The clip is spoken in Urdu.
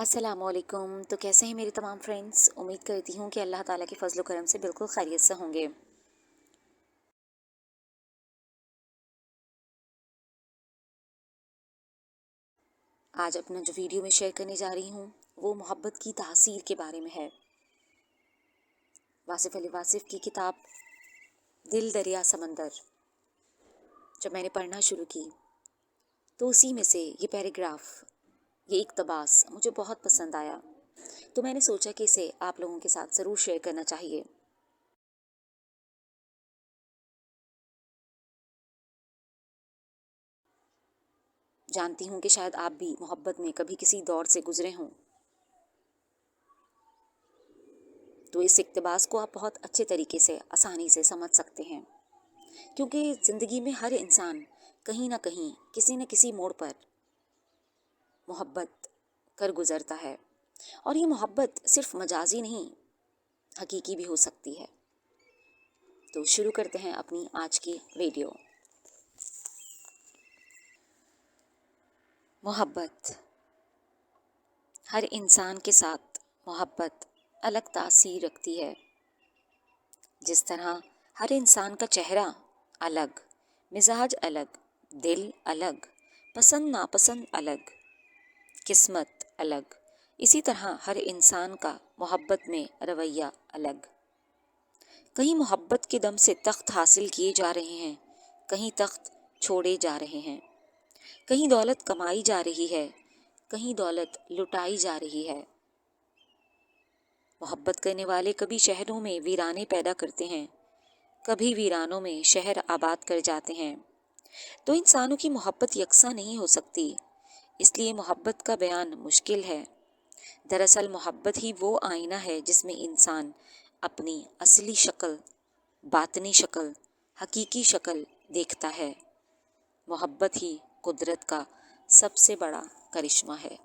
السلام علیکم. تو کیسے ہیں میرے تمام فرینڈس؟ امید کرتی ہوں کہ اللہ تعالیٰ کے فضل و کرم سے بالکل خیریت سے ہوں گے. آج اپنا جو ویڈیو میں شیئر کرنے جا رہی ہوں وہ محبت کی تاثیر کے بارے میں ہے. واصف علی واصف کی کتاب دل دریا سمندر جب میں نے پڑھنا شروع کی تو اسی میں سے یہ پیراگراف، یہ اقتباس مجھے بہت پسند آیا، تو میں نے سوچا کہ اسے آپ لوگوں کے ساتھ ضرور شیئر کرنا چاہیے. جانتی ہوں کہ شاید آپ بھی محبت میں کبھی کسی دور سے گزرے ہوں، تو اس اقتباس کو آپ بہت اچھے طریقے سے آسانی سے سمجھ سکتے ہیں، کیونکہ زندگی میں ہر انسان کہیں نہ کہیں کسی نہ کسی موڑ پر محبت کر گزرتا ہے، اور یہ محبت صرف مجازی نہیں، حقیقی بھی ہو سکتی ہے. تو شروع کرتے ہیں اپنی آج کی ویڈیو. محبت. ہر انسان کے ساتھ محبت الگ تاثیر رکھتی ہے. جس طرح ہر انسان کا چہرہ الگ، مزاج الگ، دل الگ، پسند ناپسند الگ، قسمت الگ، اسی طرح ہر انسان کا محبت میں رویہ الگ. کہیں محبت کے دم سے تخت حاصل کیے جا رہے ہیں، کہیں تخت چھوڑے جا رہے ہیں، کہیں دولت کمائی جا رہی ہے، کہیں دولت لٹائی جا رہی ہے. محبت کرنے والے کبھی شہروں میں ویرانے پیدا کرتے ہیں، کبھی ویرانوں میں شہر آباد کر جاتے ہیں. تو انسانوں کی محبت یکساں نہیں ہو سکتی، اس لیے محبت کا بیان مشکل ہے. دراصل محبت ہی وہ آئینہ ہے جس میں انسان اپنی اصلی شکل، باطنی شکل، حقیقی شکل دیکھتا ہے. محبت ہی قدرت کا سب سے بڑا کرشمہ ہے.